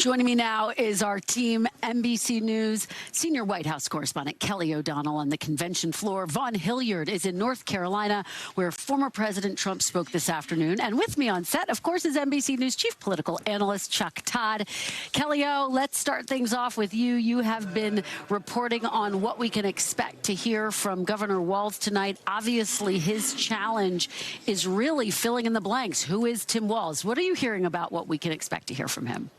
Joining me now is our team NBC News senior White House correspondent Kelly O'Donnell on the convention floor. Vaughn Hillyard is in North Carolina, where former President Trump spoke this afternoon. And with me on set, of course, is NBC News chief political analyst Chuck Todd. Kelly O, let's start things off with you. You have been reporting on what we can expect to hear from Governor Walz tonight. Obviously, his challenge is really filling in the blanks. Who is Tim Walz? What are you hearing about what we can expect to hear from him?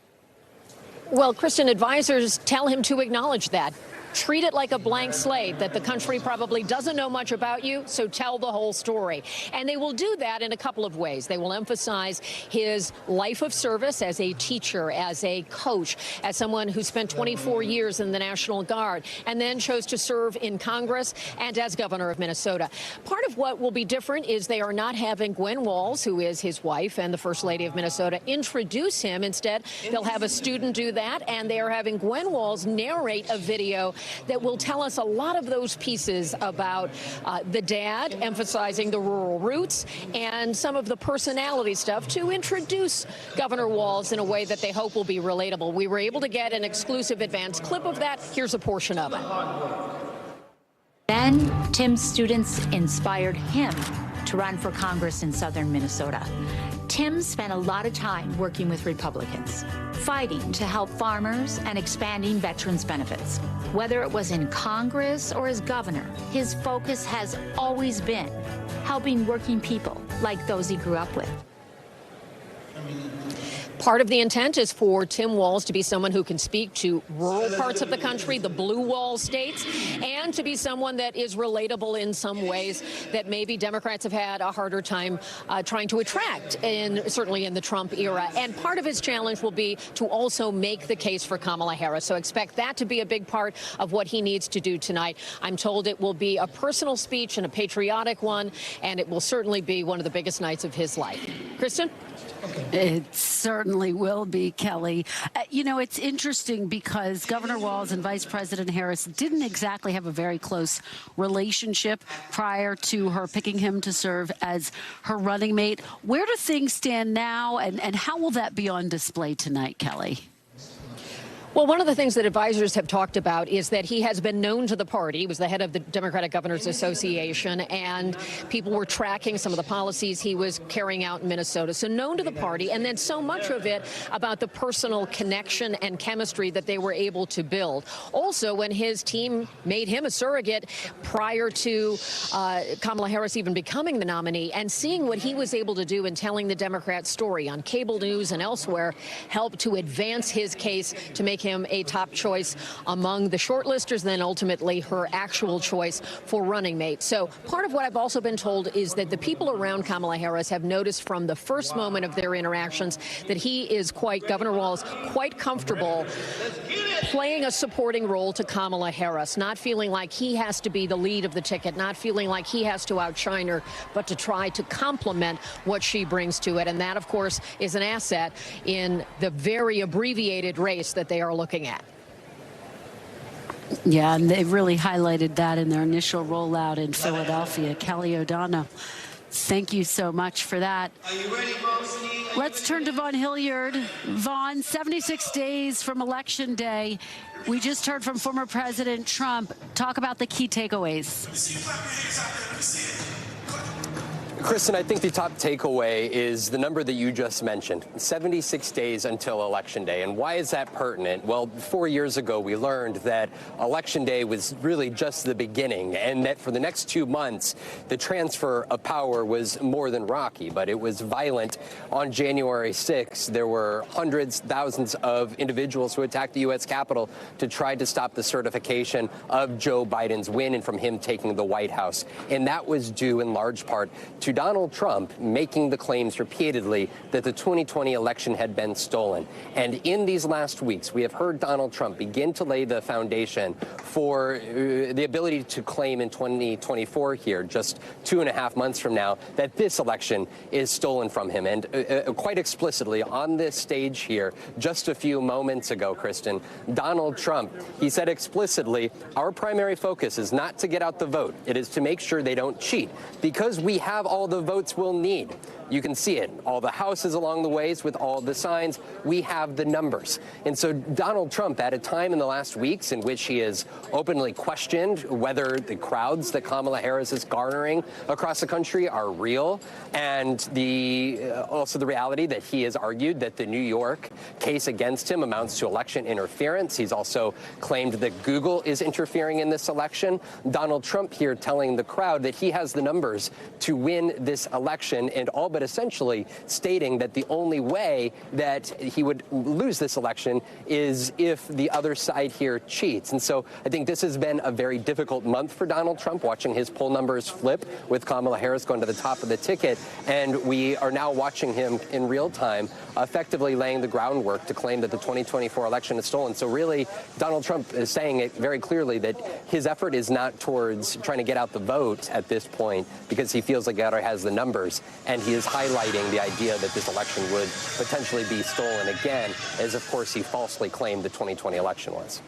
Well, Christian, advisors tell him to acknowledge that. Treat it like a blank slate, that the country probably doesn't know much about you, so tell the whole story. And they will do that in a couple of ways. They will emphasize his life of service as a teacher, as a coach, as someone who spent 24 years in the National Guard and then chose to serve in Congress and as governor of Minnesota. Part of what will be different is they are not having Gwen Walz, who is his wife and the First Lady of Minnesota, introduce him. Instead, they'll have a student do that, and they are having Gwen Walz narrate a video that will tell us a lot of those pieces about the dad, emphasizing the rural roots, and some of the personality stuff to introduce Governor Walz in a way that they hope will be relatable. We were able to get an exclusive advance clip of that. Here's a portion of it. Then Tim's students inspired him to run for Congress in southern Minnesota. Tim spent a lot of time working with Republicans, fighting to help farmers and expanding veterans' benefits. Whether it was in Congress or as governor, his focus has always been helping working people like those he grew up with. Part of the intent is for Tim Walz to be someone who can speak to rural parts of the country, the blue wall states, and to be someone that is relatable in some ways that maybe Democrats have had a harder time trying to attract, certainly in the Trump era. And part of his challenge will be to also make the case for Kamala Harris. So expect that to be a big part of what he needs to do tonight. I'm told it will be a personal speech and a patriotic one, and it will certainly be one of the biggest nights of his life. Kristen? It certainly will be, Kelly. You know, it's interesting because Governor Walz and Vice President Harris didn't exactly have a very close relationship prior to her picking him to serve as her running mate. Where do things stand now, and how will that be on display tonight, Kelly? Well, one of the things that advisors have talked about is that he has been known to the party. He was the head of the Democratic Governors Association, and people were tracking some of the policies he was carrying out in Minnesota. So known to the party, and then so much of it about the personal connection and chemistry that they were able to build. Also, when his team made him a surrogate prior to Kamala Harris even becoming the nominee, and seeing what he was able to do in telling the Democrat story on cable news and elsewhere helped to advance his case to make him a top choice among the shortlisters, then ultimately her actual choice for running mate. So part of what I've also been told is that the people around Kamala Harris have noticed from the first moment of their interactions that he is Governor Walz, quite comfortable playing a supporting role to Kamala Harris, not feeling like he has to be the lead of the ticket, not feeling like he has to outshine her, but to try to complement what she brings to it. And that, of course, is an asset in the very abbreviated race that they are looking at. Yeah, and they really highlighted that in their initial rollout in Philadelphia. Kelly O'Donnell, thank you so much for that. Are you ready, Mosley? Let's turn to Vaughn Hillyard. Vaughn, 76 days from Election Day. We just heard from former President Trump. Talk about the key takeaways. Kristen, I think the top takeaway is the number that you just mentioned, 76 days until Election Day. And why is that pertinent? Well, 4 years ago, we learned that Election Day was really just the beginning, and that for the next 2 months, the transfer of power was more than rocky, but it was violent. On January 6th, there were hundreds, thousands of individuals who attacked the U.S. Capitol to try to stop the certification of Joe Biden's win and from him taking the White House. And that was due in large part to Donald Trump making the claims repeatedly that the 2020 election had been stolen. And in these last weeks, we have heard Donald Trump begin to lay the foundation for the ability to claim in 2024 here, just 2.5 months from now, that this election is stolen from him. And quite explicitly on this stage here, just a few moments ago, Kristen, Donald Trump, he said explicitly, our primary focus is not to get out the vote. It is to make sure they don't cheat, because we have all the votes we'll need. You can see it. All the houses along the ways with all the signs. We have the numbers. And so Donald Trump, at a time in the last weeks in which he has openly questioned whether the crowds that Kamala Harris is garnering across the country are real, and also the reality that he has argued that the New York case against him amounts to election interference. He's also claimed that Google is interfering in this election. Donald Trump here telling the crowd that he has the numbers to win this election, and all but essentially stating that the only way that he would lose this election is if the other side here cheats. And so I think this has been a very difficult month for Donald Trump, watching his poll numbers flip with Kamala Harris going to the top of the ticket. And we are now watching him in real time, effectively laying the groundwork to claim that the 2024 election is stolen. So really, Donald Trump is saying it very clearly that his effort is not towards trying to get out the vote at this point, because he feels like he already has the numbers. And he is highlighting the idea that this election would potentially be stolen again, as of course he falsely claimed the 2020 election was.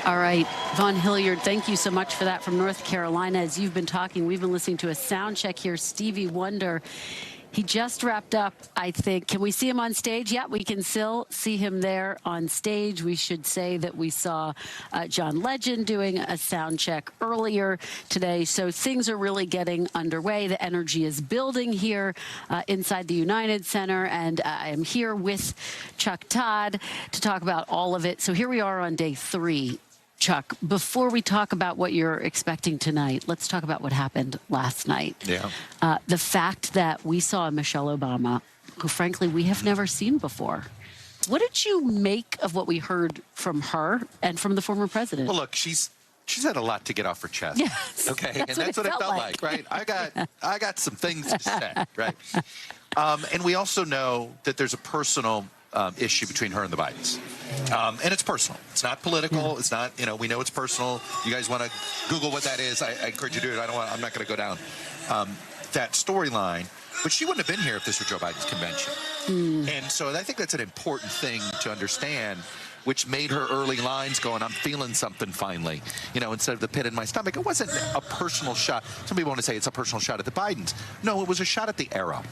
All right, Vaughn Hillyard, thank you so much for that from North Carolina. As you've been talking, we've been listening to a sound check here. Stevie Wonder, he just wrapped up, I think. Can we see him on stage? Yeah, we can still see him there on stage. We should say that we saw John Legend doing a sound check earlier today. So things are really getting underway. The energy is building here inside the United Center. And I am here with Chuck Todd to talk about all of it. So here we are on day 3. Chuck, before we talk about what you're expecting tonight, let's talk about what happened last night. Yeah. The fact that we saw Michelle Obama, who frankly we have never seen before. What did you make of what we heard from her and from the former president? Well, look, she's had a lot to get off her chest. Yes, okay, that's and that's what it felt like, right? I got some things to say, right? And we also know that there's a personal issue between her and the Bidens. And it's personal. It's not political. Yeah. It's not, we know it's personal. You guys want to Google what that is. I encourage you to do it. I'm not going to go down that storyline. But she wouldn't have been here if this were Joe Biden's convention. And so I think that's an important thing to understand, which made her early lines going, I'm feeling something finally, instead of the pit in my stomach. It wasn't a personal shot. Some people want to say it's a personal shot at the Bidens. No, it was a shot at the era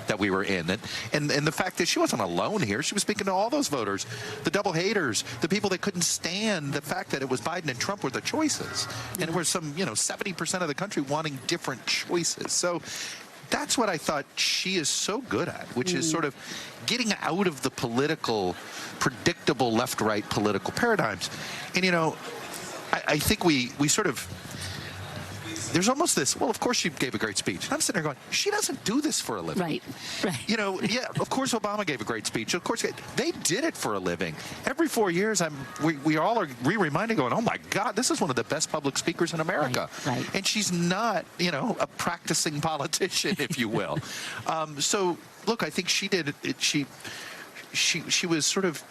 that we were in. And the fact that she wasn't alone here. She was speaking to all those voters, the double haters, the people that couldn't stand the fact that it was Biden and Trump were the choices. And there were some, 70% of the country wanting different choices. So that's what I thought she is so good at, which is sort of getting out of the predictable left-right political paradigms. And, I think we sort of, there's almost this, well, of course she gave a great speech. And I'm sitting there going, she doesn't do this for a living. Right. Yeah, of course Obama gave a great speech. Of course, they did it for a living. Every 4 years, we all are reminding going, oh my God, this is one of the best public speakers in America. Right. And she's not, a practicing politician, if you will. So, look, I think she did it. She was sort of,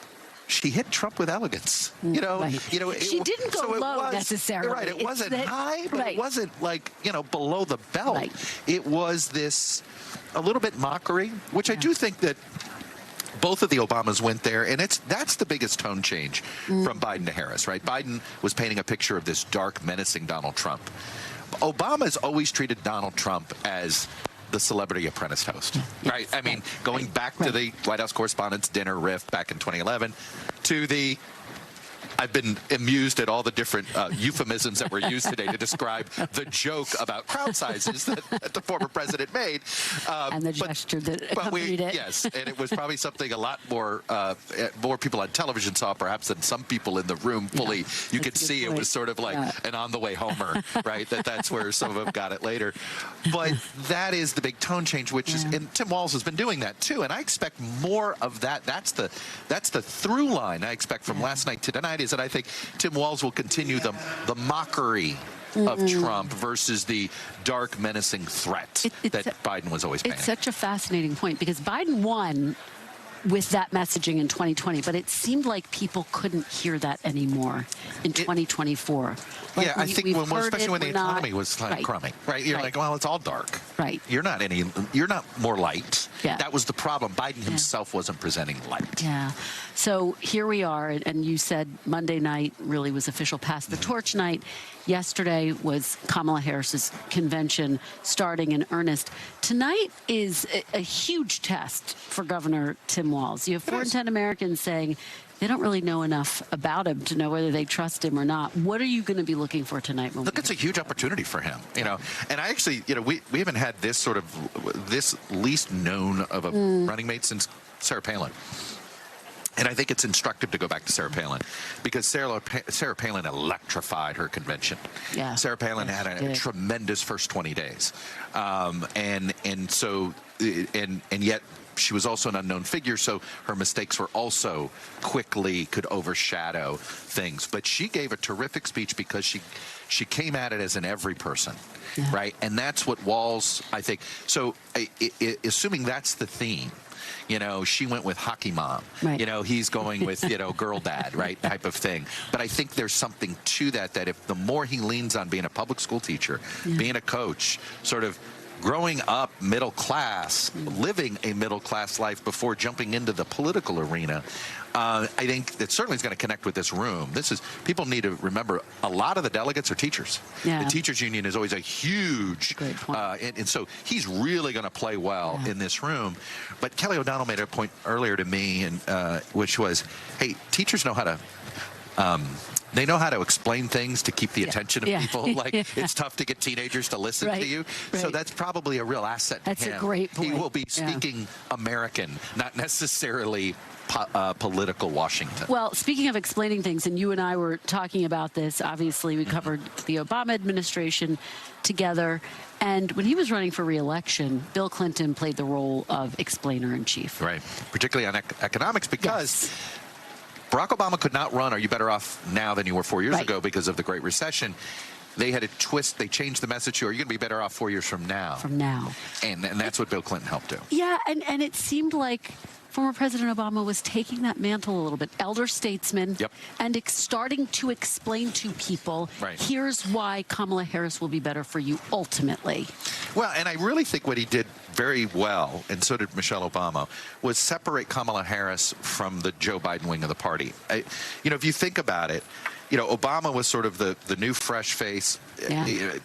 she hit Trump with elegance. Right. She didn't go low necessarily. You're right. It wasn't high, but it wasn't like, below the belt. Right. It was this a little bit mockery, which I do think that both of the Obamas went there, and that's the biggest tone change from Biden to Harris, right? Biden was painting a picture of this dark, menacing Donald Trump. Obama's always treated Donald Trump as the Celebrity Apprentice host, right? I mean, going back to the White House Correspondents' Dinner riff back in 2011 to the, I've been amused at all the different euphemisms that were used today to describe the joke about crowd sizes that the former president made. And the gesture that accompanied it. Yes, and it was probably something a lot more people on television saw perhaps than some people in the room fully. You could see it was sort of like an on the way Homer, right? That's where some of them got it later. But that is the big tone change, which is, and Tim Walz has been doing that too. And I expect more of that. That's the through line I expect from last night to tonight, is that I think Tim Walz will continue the mockery of Trump versus the dark, menacing threat that Biden was always painting. It's such a fascinating point, because Biden won with that messaging in 2020, but it seemed like people couldn't hear that anymore in 2024. Like I think especially when the economy was like crummy, right? You're like, well, it's all dark. Right. You're not more light. Yeah. That was the problem. Biden himself wasn't presenting light. Yeah. So here we are, and you said Monday night really was official pass the torch night. Yesterday was Kamala Harris's convention starting in earnest. Tonight is a huge test for Governor Tim Walz. You have 4 in 10 Americans saying they don't really know enough about him to know whether they trust him or not. What are you going to be looking for tonight? Look, it's a huge opportunity for him, you know. And I actually, you know, we haven't had this sort of, this least known of a running mate since Sarah Palin. And I think it's instructive to go back to Sarah Palin because Sarah Palin electrified her convention. Yeah. Sarah Palin had a tremendous first 20 days. And yet she was also an unknown figure, so her mistakes were also quickly could overshadow things. But she gave a terrific speech because she came at it as an every person, right? And that's what Walz, I think. So assuming that's the theme, you know, she went with hockey mom. Right. You know, he's going with, you know, girl dad, right, type of thing. But I think there's something to that if the more he leans on being a public school teacher, being a coach, sort of growing up middle class, living a middle class life before jumping into the political arena, I think that certainly is going to connect with this room. People need to remember a lot of the delegates are teachers. Yeah. The teachers union is always a huge, and so he's really going to play well in this room. But Kelly O'Donnell made a point earlier to me, and which was, hey, teachers know how to. They know how to explain things to keep the attention of people. Like, it's tough to get teenagers to listen to you. Right. So that's probably a real asset to him. That's a great point. He will be speaking American, not necessarily political Washington. Well, speaking of explaining things, and you and I were talking about this, obviously we covered the Obama administration together. And when he was running for re-election, Bill Clinton played the role of explainer-in-chief. Right, particularly on economics, because Barack Obama could not run, are you better off now than you were 4 years ago because of the Great Recession. They had a twist. They changed the message to, are you going to be better off 4 years from now? From now. And that's what Bill Clinton helped do. Yeah, and it seemed like former President Obama was taking that mantle a little bit, elder statesman, and starting to explain to people, here's why Kamala Harris will be better for you ultimately. Well, and I really think what he did very well, and so did Michelle Obama, was separate Kamala Harris from the Joe Biden wing of the party. You know, if you think about it, you know, Obama was sort of the new fresh face.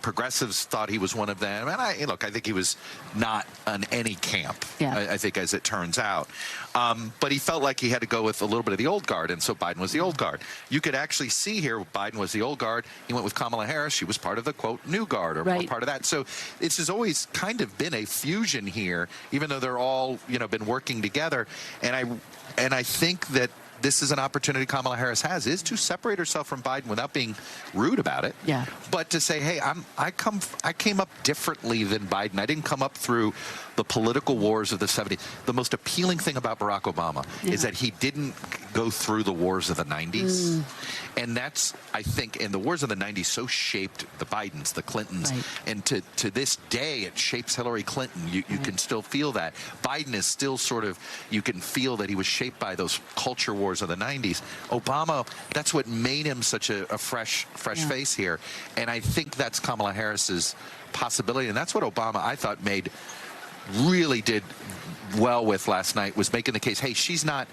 Progressives thought he was one of them. And I think he was not on any camp, I think, as it turns out. But he felt like he had to go with a little bit of the old guard, and so Biden was the old guard. You could actually see here, Biden was the old guard. He went with Kamala Harris. She was part of the, quote, new guard, or part of that. So this has always kind of been a fusion here, even though they're all, you know, been working together. And I think that this is an opportunity Kamala Harris has, is to separate herself from Biden without being rude about it. Yeah. But to say, hey, I came up differently than Biden. I didn't come up through the political wars of the 70s. The most appealing thing about Barack Obama is that he didn't go through the wars of the 90s. And that's, I think, and the wars of the 90s so shaped the Bidens, the Clintons. And to this day, it shapes Hillary Clinton. You can still feel that. Biden is still sort of, you can feel that he was shaped by those culture wars of the 90s. Obama, that's what made him such a fresh face here. And I think that's Kamala Harris's possibility. And that's what Obama, I thought, really did well with last night, was making the case, hey, she's not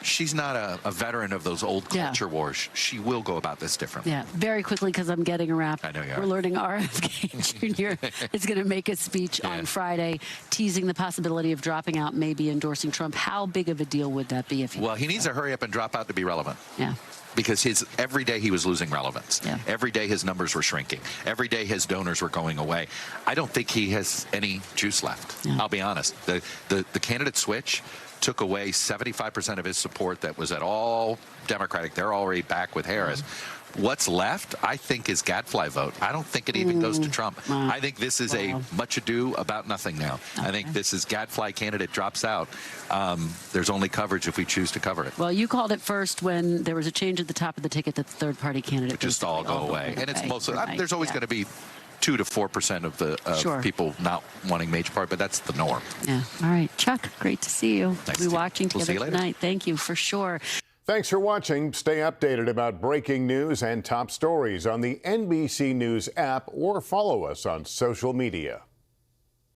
a veteran of those old culture wars. She will go about this differently. Yeah, very quickly, because I'm getting a wrap. I know you are. We're learning RFK Jr. is going to make a speech on Friday, teasing the possibility of dropping out, maybe endorsing Trump. How big of a deal would that be if he Well, he needs to hurry up and drop out to be relevant. Yeah. Because every day he was losing relevance. Every day his numbers were shrinking. Every day his donors were going away. I don't think he has any juice left. I'll be honest. The candidate switch took away 75% of his support that was at all Democratic. They're already back with Harris. What's left, I think, is gadfly vote. I don't think it even goes to Trump. I think this is a much ado about nothing now. I think this is gadfly candidate drops out. There's only coverage if we choose to cover it. Well, you called it first when there was a change at the top of the ticket that the third-party candidate just all go away. And it's mostly, there's always going to be 2 to 4% of the people not wanting major part, but that's the norm. Yeah. All right. Chuck, great to see you. Nice we'll be watching together we'll tonight. Thank you, for sure. Thanks for watching. Stay updated about breaking news and top stories on the NBC News app, or follow us on social media.